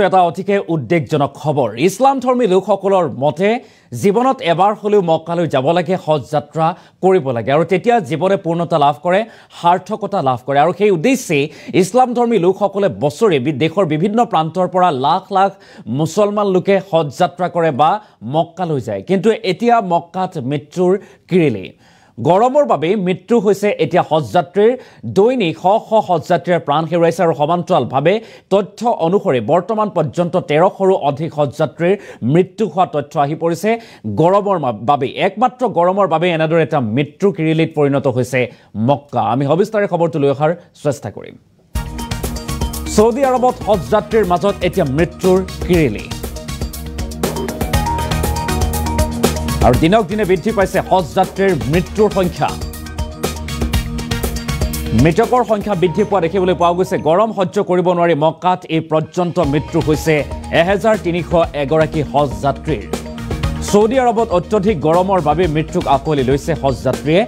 এটা অতিকে উদ্বেগজনক খবৰ ইছলাম ধৰ্মী লোকসকলৰ মতে জীৱনত এবাৰ হলেও মক্কালৈ যাব লাগে হজ যাত্ৰা কৰিব লাগে আৰু তেতিয়া জীৱনে পূৰ্ণতা লাভ কৰে সাৰ্থকতা লাভ কৰে আৰু সেই উদ্দেশ্যে ইছলাম ধৰ্মী লোকসকলে বছৰে দেশৰ বিভিন্ন প্ৰান্তৰ পৰা লাখ লাখ মুছলমান লোকে হজ যাত্ৰা কৰে বা মক্কালৈ যায় কিন্তু এতিয়া মক্কাত মৃত্যুৰ কিৰিলি গৰমৰ বাবে মৃত্যু হৈছে এতিয়া হজযাত্ৰীৰ দৈনিক শ হজযাত্ৰীৰ প্ৰাণ হেৰুৱাইছে আৰু সমান্তৰালভাৱে তথ্য অনুসৰি বৰ্তমান পৰ্যন্ত 1300ৰো অধিক হজযাত্ৰীৰ মৃত্যু হোৱা তথ্য আহি পৰিছে গৰমৰ বাবে একমাত্ৰ গৰমৰ বাবে এনেদৰে এটা মৃত্যুৰ কিৰিলিত পৰিণত হৈছে মক্কা আমি সবিস্তাৰে খবৰটো লৈ অহাৰ চেষ্টা কৰিম সৌদি আৰবত হজযাত্ৰীৰ মাজত এতিয়া মৃত্যুৰ কিৰিলি আৰু দিনক দিনে বৃদ্ধি পাইছে হজযাত্ৰীৰ মৃত্যুৰ সংখ্যা মৃতকৰ সংখ্যা বৃদ্ধি পোৱা দেখিবলৈ পোৱা গৈছে গৰম সহ্য কৰিব নোৱাৰি মক্কাত এই পৰ্যন্ত মৃত্যু হৈছে 1301 গৰাকী হজযাত্ৰীৰ সৌদি আৰবত অত্যধিক গৰমৰ বাবে মৃত্যুক আকোৱালি লৈছে হজযাত্ৰীয়ে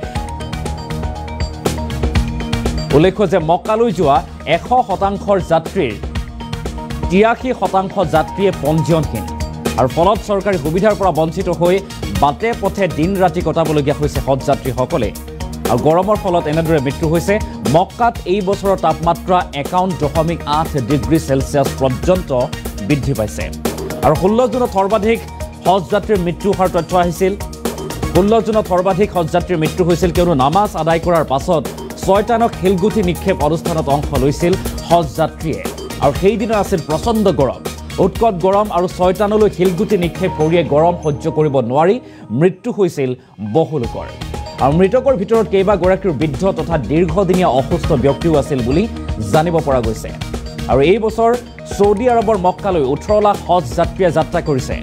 উল্লেখ্য যে মক্কালৈ যোৱা 100% যাত্ৰীৰ 83% যাত্ৰীয়ে পঞ্জীয়নহীন আৰু ফলত চৰকাৰী সুবিধাৰ পৰা বঞ্চিত হৈ বাটে পথে দিন ৰাতি কটাবলগীয়া হৈছে হজযাত্ৰীসকলে আৰু গৰমৰ ফলত এনেদৰে মৃত্যু হৈছে মক্কাত এই বছৰৰ তাপমাত্ৰা 51.8 ডিগ্ৰী সেলসিয়াছ পৰ্যন্ত বৃদ্ধি পাইছে আৰু 16 জুনত সৰ্বাধিক হজযাত্ৰীৰ মৃত্যু হোৱাৰ তথ্য আহিছিল 16 জুনত সৰ্বাধিক হজযাত্ৰীৰ মৃত্যু হৈছিল কিয়নো নামাজ আদায় কৰাৰ পাছত ছয়টানক শিলগুটি নিক্ষেপ অনুষ্ঠানত অংশ লৈছিল হজযাত্ৰীয়ে আৰু সেই দিনা আছিল প্ৰচণ্ড গৰম উৎকট গৰম আৰু ছয়টানলৈ শিলগুটি নিক্ষেপ কৰিয়ে গৰম সহ্য কৰিব নোৱাৰি মৃত্যু হৈছিল বহু লোকৰ আৰু মৃতকৰ ভিতৰত কেইবাগৰাকীৰ বৃদ্ধ তথা দীৰ্ঘদিনীয়া অসুস্থ ব্যক্তিও আছিল বুলি জানিব পৰা গৈছে আৰু এই বছৰ সৌদি আৰবৰ মক্কালৈ 18 লাখ হজ যাত্ৰীয়ে যাত্ৰা কৰিছে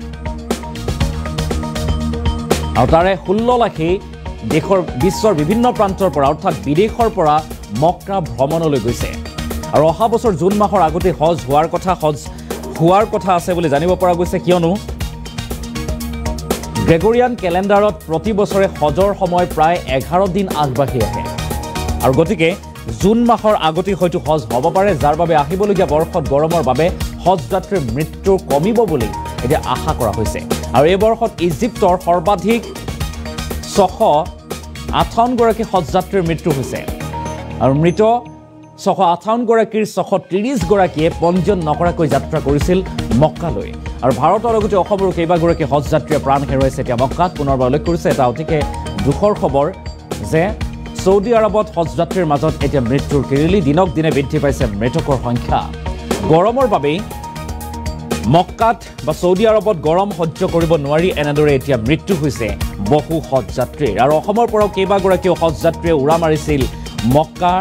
আৰু তাৰে 16 লাখে দেশৰ বিশ্বৰ বিভিন্ন প্ৰান্তৰ পৰা অৰ্থাৎ বিদেশৰ পৰা মক্কা ভ্ৰমণলৈ গৈছে আৰু অহা বছৰ জুন মাহৰ আগতে হজ হোৱাৰ কথা আছে বুলি জানিব পৰা গৈছে কিয়নো গ্ৰেগৰিয়ান কেলেণ্ডাৰত প্ৰতি বছৰে হজৰ সময় প্ৰায় 11 দিন আগবাঢ়ি আহে আৰু গতিকে জুন মাহৰ আগতে হয়তো হজ হ'ব পাৰে যাৰ বাবে আহিবলগীয়া বৰ্ষত গৰমৰ বাবে হজ যাত্ৰীৰ মৃত্যু কমিব বুলি এতিয়া আশা কৰা হৈছে আৰু এই বৰ্ষত ইজিপ্তৰ সৰ্বাধিক 658 গৰাকী হজ যাত্ৰীৰ মৃত্যু হৈছে আৰু মৃত 658 গৰাকীৰ 630 গৰাকীয়ে পঞ্জীয়ন নকৰাকৈ যাত্ৰা কৰিছিল মক্কালৈ আৰু ভাৰতৰ লগতে অসমৰ কেইবাগৰাকী হজযাত্ৰীয়ে প্ৰাণ হেৰুৱাইছে এতিয়া মক্কাত পুনৰবাৰ উল্লেখ কৰিছে এটা অতিকে দুখৰ খবৰ যে সৌদি আৰবত হজযাত্ৰীৰ মাজত এতিয়া মৃত্যুৰ কিৰিলি দিনক দিনে বৃদ্ধি পাইছে মৃতকৰ সংখ্যা গৰমৰ বাবে মক্কাত বা সৌদি আৰবত গৰম সহ্য কৰিব নোৱাৰি এনেদৰে এতিয়া মৃত্যু হৈছে বহু হজযাত্ৰীৰ আৰু অসমৰ পৰাও কেইবাগৰাকী হজযাত্ৰীয়ে উৰা মাৰিছিল মক্কা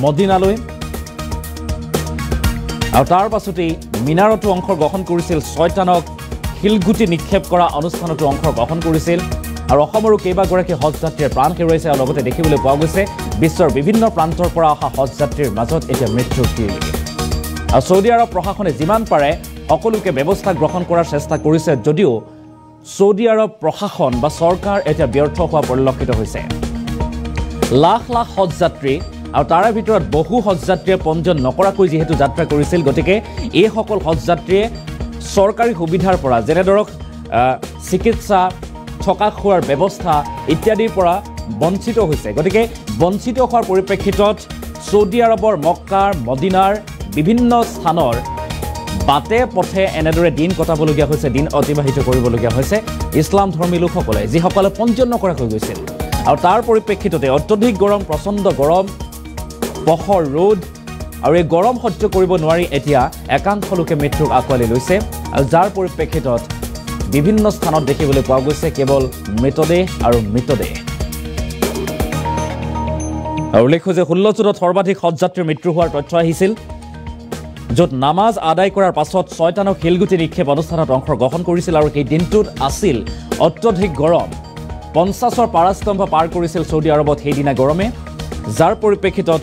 মদিনালৈ আৰু তাৰ পাছতেই মিনাৰতো অংশগ্ৰহণ কৰিছিল ছয়টানক শিলগুটি নিক্ষেপ কৰা অনুষ্ঠানতো অংশগ্ৰহণ কৰিছিল আৰু অসমৰো কেইবাগৰাকী হজযাত্ৰীয়ে প্ৰাণ হেৰুৱাইছে আৰু লগতে দেখিবলৈ পোৱা গৈছে বিশ্বৰ বিভিন্ন প্ৰান্তৰ পৰা অহা হজযাত্ৰীৰ মাজত এতিয়া মৃত্যুৰ কিৰিলি আৰু সৌদি আৰব প্ৰশাসনে যিমান পাৰে সকলোকে ব্যৱস্থা গ্ৰহণ কৰাৰ চেষ্টা কৰিছে যদিও সৌদি আৰব প্ৰশাসন বা চৰকাৰ এতিয়া ব্যৰ্থ হোৱা পৰিলক্ষিত হৈছে লাখ লাখ হজযাত্ৰী আৰু তাৰে ভিতৰত বহু হজযাত্ৰীয়ে পঞ্জীয়ন নকৰাকৈ যিহেতু যাত্ৰা কৰিছিল গতিকে এই সকল হজযাত্ৰীয়ে চৰকাৰী সুবিধাৰ পৰা যেনে ধৰক চিকিৎসা থকা খোৱাৰ ব্যৱস্থা ইত্যাদিৰ পৰা বঞ্চিত হৈছে গতিকে বঞ্চিত হোৱাৰ পৰিপ্ৰেক্ষিতত সৌদি আৰবৰ মক্কাৰ মদিনাৰ বিভিন্ন স্থানৰ বাটে পথে এনেদৰে দিন কটাবলগীয়া হৈছে দিন অতিবাহিত কৰিবলগীয়া হৈছে ইছলাম ধৰ্মী লোকসকলে যিসকলে পঞ্জীয়ন নকৰাকৈ গৈছিল আৰু তাৰ পৰিপ্ৰেক্ষিততে অত্যধিক গৰম প্ৰচণ্ড গৰম পহৰ ৰ'দ আৰু এই গৰম সহ্য কৰিব নোৱাৰি এতিয়া একাংশ লোকে মৃত্যুক আকোৱালি লৈছে আৰু যাৰ পৰিপ্ৰেক্ষিতত বিভিন্ন স্থানত দেখিবলৈ পোৱা গৈছে কেৱল মৃতদেহ আৰু মৃতদেহ আৰু উল্লেখ্য যে 16 জুনত সৰ্বাধিক হজযাত্ৰীৰ মৃত্যু হোৱাৰ তথ্য আহিছিল য'ত নামাজ আদায় কৰাৰ পাছত ছয়টানক শিলগুটি নিক্ষেপ অনুষ্ঠানত অংশগ্ৰহণ কৰিছিল আৰু সেই দিনটোত আছিল অত্যধিক গৰম 50ৰ পাৰাস্তম্ভ পাৰ কৰিছিল সৌদি আৰবত সেইদিনা গৰমে যাৰ পৰিপ্ৰেক্ষিতত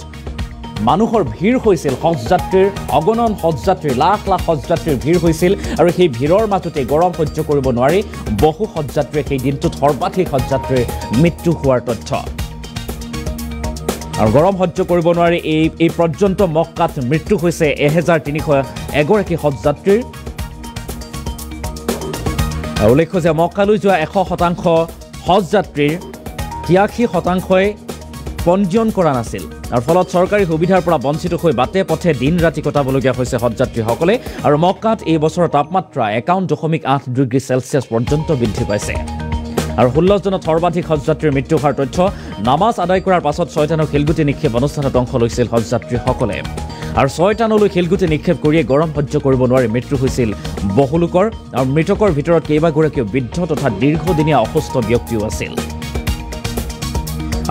মানুহৰ ভিৰ হৈছিল হজযাত্ৰীৰ অগণন হজযাত্ৰী লাখ লাখ হজযাত্ৰীৰ ভিৰ হৈছিল আৰু সেই ভিৰৰ মাজতে গৰম সহ্য কৰিব নোৱাৰি বহু হজযাত্ৰীয়ে সেই দিনটোত সৰ্বাধিক হজযাত্ৰীৰ মৃত্যু হোৱাৰ তথ্য আৰু গৰম সহ্য কৰিব নোৱাৰি এই পৰ্যন্ত মক্কাত মৃত্যু হৈছে 1301 এগৰাকী হজযাত্ৰীৰ উল্লেখ্য যে মক্কালৈ যোৱা 100% হজযাত্ৰীৰ 83%ই পঞ্জীয়ন কৰা নাছিল আৰু ফলত চৰকাৰী সুবিধাৰ পৰা বঞ্চিত হৈ বাটে পথে দিন ৰাতি কটাবলগীয়া হৈছে হজযাত্ৰীসকলে আৰু মক্কাত এই বছৰৰ তাপমাত্ৰা 51.8 ডিগ্ৰী চেলছিয়াছ পৰ্যন্ত বৃদ্ধি পাইছে আৰু 16 জনত সৰ্বাধিক হজযাত্ৰীৰ মৃত্যু হোৱাৰ তথ্য নামাজ আদায় কৰাৰ পাছত 6 টানৰ শিলগুটি নিক্ষেপ অনুষ্ঠানত অংশ লৈছিল হজযাত্ৰীসকলে আৰু 6 টানলৈ শিলগুটি নিক্ষেপ কৰিয়ে গৰম সহ্য কৰিব নোৱাৰি মৃত্যু হৈছিল বহু লোকৰ আৰু মৃতকৰ ভিতৰত কেইবাগৰাকীও বৃদ্ধ তথা দীৰ্ঘদিনীয়া অসুস্থ ব্যক্তিও আছিল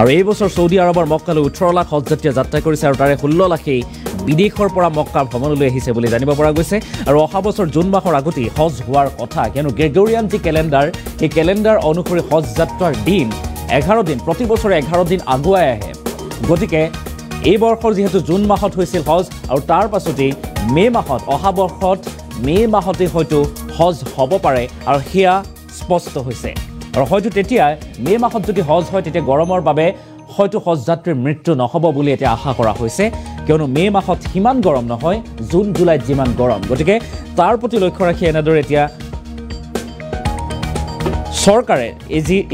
আৰু এই বছৰ সৌদি আৰবৰ মক্কালৈ 18 লাখ হজযাত্ৰীয়ে যাত্ৰা কৰিছে আৰু তাৰে 16 লাখেই বিদেশৰ পৰা মক্কা ভ্ৰমণলৈ আহিছে বুলি জানিব পৰা গৈছে আৰু অহা বছৰ জুন মাহৰ আগতেই হজ হোৱাৰ কথা কিয়নো গ্ৰেগৰিয়ান যি কেলেণ্ডাৰ এই কেলেণ্ডাৰ অনুসৰি হজ যাত্ৰাৰ দিন 11 দিন প্ৰতি বছৰে 11 দিন আগুৱাই আহে গতিকে এই বৰ্ষৰ যেহেতু জুন মাহত হৈছিল হজ আৰু তাৰ পাছতেই মে মাহত অহা বৰ্ষত মে মাহতে হয়তো হজ হ'ব পাৰে আৰু সেয়া স্পষ্ট হৈছে আৰু হয়তো তেতিয়া মে মাহত যদি হজ হয় তেতিয়া গৰমৰ বাবে হয়তো হজযাত্ৰীৰ মৃত্যু নহ'ব বুলি এতিয়া আশা কৰা হৈছে কিয়নো মে মাহত সিমান গৰম নহয় জুন জুলাইত যিমান গৰম গতিকে তাৰ প্ৰতি লক্ষ্য ৰাখি এনেদৰে এতিয়া চৰকাৰে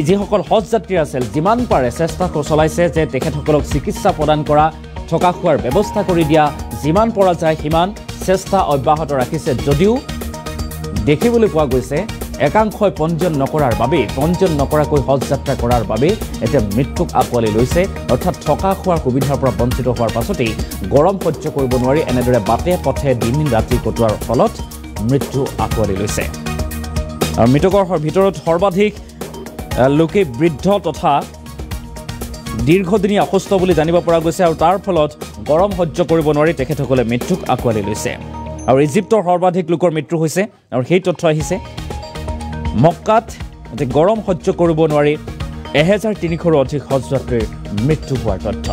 যিসকল হজযাত্ৰী আছিল যিমান পাৰে চেষ্টা চলাইছে যে তেখেতসকলক চিকিৎসা প্ৰদান কৰা থকা খোৱাৰ ব্যৱস্থা কৰি দিয়া যিমান পৰা যায় সিমান চেষ্টা অব্যাহত ৰাখিছে যদিও দেখিবলৈ পোৱা গৈছে একাংশই পঞ্জীয়ন নকৰাৰ বাবে পঞ্জীয়ন নকৰাকৈ হজযাত্ৰা কৰাৰ বাবে এতিয়া মৃত্যুক আঁকোৱালি লৈছে অৰ্থাৎ থকা খোৱাৰ সুবিধাৰ পৰা বঞ্চিত হোৱাৰ পাছতেই গৰম সহ্য কৰিব নোৱাৰি এনেদৰে বাটে পথে দিন ৰাতি কটোৱাৰ ফলত মৃত্যু আঁকোৱালি লৈছে আৰু মৃতকৰ ভিতৰত সৰ্বাধিক লোকে বৃদ্ধ তথা দীৰ্ঘদিনীয়া অসুস্থ বুলি জানিব পৰা গৈছে আৰু তাৰ ফলত গৰম সহ্য কৰিব নোৱাৰি তেখেতসকলে মৃত্যুক আঁকোৱালি লৈছে আৰু ইজিপ্তৰ সৰ্বাধিক লোকৰ মৃত্যু হৈছে আৰু সেই তথ্য আহিছে মক্কাত গৰম সহ্য কৰিব নোৱাৰি 1300ৰো অধিক হজযাত্ৰীৰ মৃত্যু হোৱাৰ তথ্য